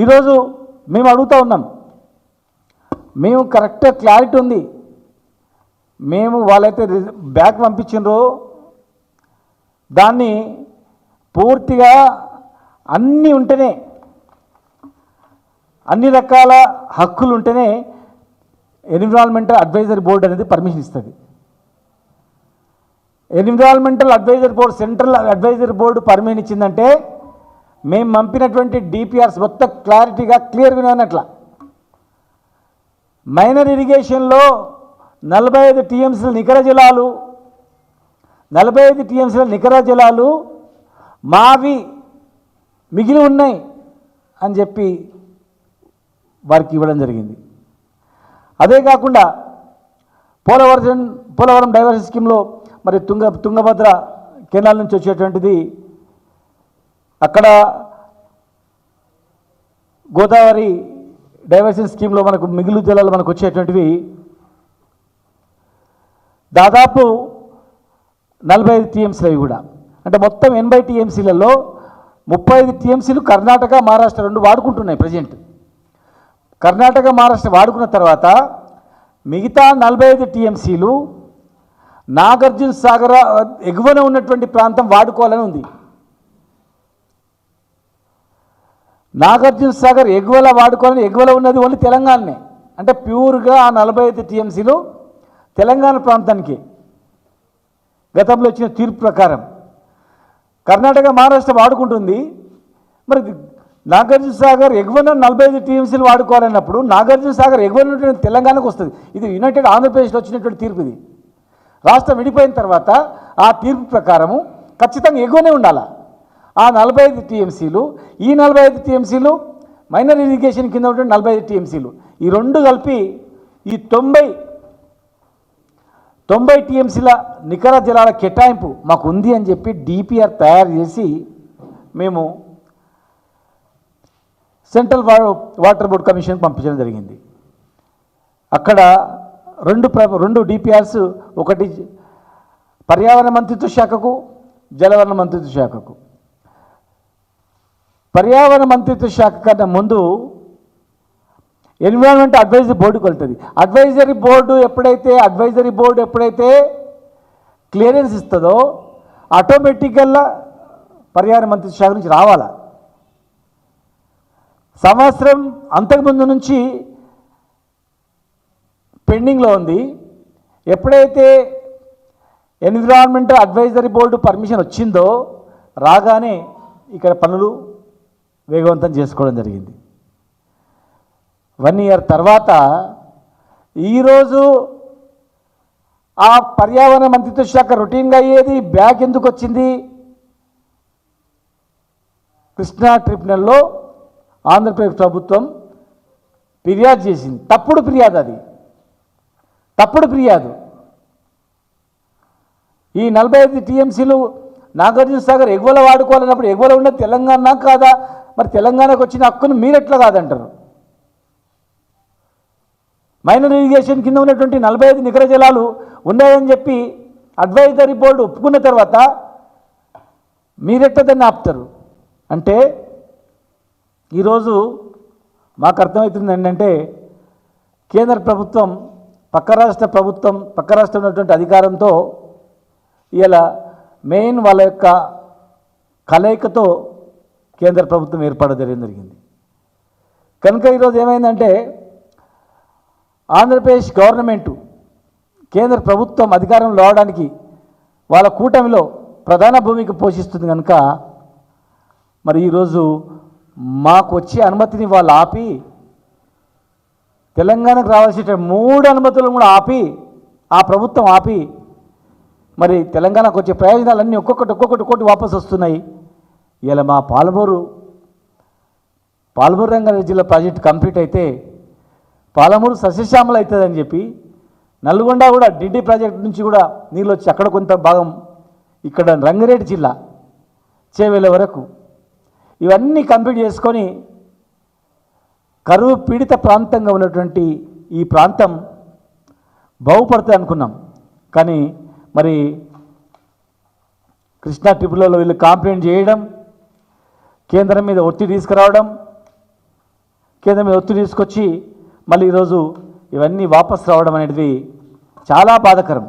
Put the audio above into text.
ఈరోజు మేము అడుగుతూ ఉన్నాం, మేము కరెక్ట్ క్లారిటీ ఉంది, మేము వాళ్ళైతే బ్యాక్ పంపించిండ్రో దాన్ని పూర్తిగా అన్నీ ఉంటేనే, అన్ని రకాల హక్కులు ఉంటేనే ఎన్విరాన్మెంటల్ అడ్వైజరీ బోర్డు అనేది పర్మిషన్ ఇస్తుంది. Environmental advisory board, central advisory board permission ఇచ్చిందంటే మేము పంపినటువంటి డిపిఆర్స్ మొత్తం క్లారిటీగా క్లియర్గా ఉన్నట్ల. మైనర్ ఇరిగేషన్లో 45 టీఎంసీల నికర జలాలు, 45 టీఎంసీల నికర జలాలు మావి మిగిలి ఉన్నాయి అని చెప్పి వారికి ఇవ్వడం జరిగింది. అదే కాకుండా పోలవరం డైవర్షన్ స్కీమ్లో మరి తుంగభద్ర కెనాల్ నుంచి వచ్చేటువంటిది, అక్కడ గోదావరి డైవర్షన్ స్కీమ్లో మనకు మిగులు జలాలు మనకు వచ్చేటువంటివి దాదాపు 45 టీఎంసీలు. అవి కూడా అంటే మొత్తం 80 టీఎంసీలలో 35 టీఎంసీలు కర్ణాటక, మహారాష్ట్ర రెండు వాడుకుంటున్నాయి ప్రజెంట్. కర్ణాటక, మహారాష్ట్ర వాడుకున్న తర్వాత మిగతా 45 టీఎంసీలు నాగార్జున సాగర్ ఎగువన ఉన్నటువంటి ప్రాంతం వాడుకోవాలని ఉంది. నాగార్జున సాగర్ ఎగువల వాడుకోవాలని, ఎగువల ఉన్నది ఓన్లీ తెలంగాణనే. అంటే ప్యూర్గా ఆ 45 టీఎంసీలు తెలంగాణ ప్రాంతానికి గతంలో ఇచ్చిన తీర్పు ప్రకారం. కర్ణాటక, మహారాష్ట్ర వాడుకుంటుంది. మరి నాగార్జున సాగర్ ఎగువన 45 టీఎంసీలు వాడుకోవాలన్నప్పుడు నాగార్జున సాగర్ ఎగువన తెలంగాణకు వస్తుంది. ఇది యునైటెడ్ ఆంధ్రప్రదేశ్లో వచ్చినటువంటి తీర్పు. ఇది రాష్ట్రం విడిపోయిన తర్వాత ఆ తీర్పు ప్రకారము ఖచ్చితంగా ఎగువనే ఉండాలి ఆ 45 టీఎంసీలు. ఈ 45 టీఎంసీలు మైనర్ ఇరిగేషన్ కింద ఉన్నటువంటి 45 టీఎంసీలు, ఈ రెండు కలిపి ఈ 90 టీఎంసీల నికర జలాల కేటాయింపు మాకు ఉంది అని చెప్పి డిపిఆర్ తయారు చేసి మేము సెంట్రల్ వాటర్ బోర్డ్ కమిషన్కి పంపించడం జరిగింది. అక్కడ రెండు డిపిఆర్స్, ఒకటి పర్యావరణ మంత్రిత్వ శాఖకు, జలవనరుల మంత్రిత్వ శాఖకు. పర్యావరణ మంత్రిత్వ శాఖ కన్నా ముందు ఎన్విరాన్మెంట్ అడ్వైజరీ బోర్డుకి వెళ్తుంది. అడ్వైజరీ బోర్డు ఎప్పుడైతే క్లియరెన్స్ ఇస్తుందో ఆటోమేటిక్గా పర్యావరణ మంత్రిత్వ శాఖ నుంచి రావాలా. సంవత్సరం అంతకుముందు నుంచి పెండింగ్లో ఉంది. ఎప్పుడైతే ఎన్విరాన్మెంటల్ అడ్వైజరీ బోర్డు పర్మిషన్ వచ్చిందో రాగానే ఇక్కడ పనులు వేగవంతం చేసుకోవడం జరిగింది. 1 ఇయర్ తర్వాత ఈరోజు ఆ పర్యావరణ మంత్రిత్వ శాఖ రొటీన్గా అయ్యేది బ్యాక్ ఎందుకు వచ్చింది? కృష్ణా ట్రిబ్యునల్లో ఆంధ్రప్రదేశ్ ప్రభుత్వం ఫిర్యాదు చేసింది. తప్పుడు ఫిర్యాదు, అది తప్పుడు ఫిర్యాదు. ఈ 45 టీఎంసీలు నాగార్జున సాగర్ ఎగువల వాడుకోవాలన్నప్పుడు ఎగువల ఉన్నది తెలంగాణ కాదా? మరి తెలంగాణకు వచ్చిన హక్కును మీరెట్లా కాదంటారు? మైనర్ ఇరిగేషన్ కింద ఉన్నటువంటి 45 నికర జలాలు ఉన్నాయని చెప్పి అడ్వైజరీ బోర్డు ఒప్పుకున్న తర్వాత మీరెట్లా దాన్ని ఆపుతారు? అంటే ఈరోజు మాకు అర్థమవుతుంది ఏంటంటే కేంద్ర ప్రభుత్వం పక్క రాష్ట్రం ఉన్నటువంటి అధికారంతో ఇలా మెయిన్ వాళ్ళ యొక్క కలయికతో కేంద్ర ప్రభుత్వం ఏర్పడడం జరిగింది. కనుక ఈరోజు ఏమైందంటే ఆంధ్రప్రదేశ్ గవర్నమెంటు, కేంద్ర ప్రభుత్వం అధికారంలో రావడానికి వాళ్ళ కూటమిలో ప్రధాన భూమిక పోషిస్తుంది. కనుక మరి ఈరోజు మాకు వచ్చే అనుమతిని వాళ్ళు ఆపి, తెలంగాణకు రావాల్సిన 3 అనుమతులను కూడా ఆపి, ఆ ప్రభుత్వం ఆపి, మరి తెలంగాణకు వచ్చే ప్రయోజనాలన్నీ ఒక్కొక్కటి వాపసు వస్తున్నాయి. ఇలా మా పాలమూరు రంగారెడ్డి జిల్లా ప్రాజెక్టు కంప్లీట్ అయితే పాలమూరు సస్యశ్యామలు అవుతుందని చెప్పి, నల్గొండ కూడా డిడి ప్రాజెక్టు నుంచి కూడా నీళ్ళు వచ్చి అక్కడ కొంత భాగం, ఇక్కడ రంగారెడ్డి జిల్లా చేవేల వరకు ఇవన్నీ కంప్లీట్ చేసుకొని కరువు పీడిత ప్రాంతంగా ఉన్నటువంటి ఈ ప్రాంతం బాగుపడుతుంది అనుకున్నాం. కానీ మరి కృష్ణా ట్రిబ్యునల్లో వీళ్ళు కంప్లైంట్ చేయడం, కేంద్రం మీద ఒత్తిడి తీసుకురావడం, కేంద్రం మీద ఒత్తిడి తీసుకొచ్చి మళ్ళీ ఈరోజు ఇవన్నీ వాపసు రావడం అనేది చాలా బాధాకరం.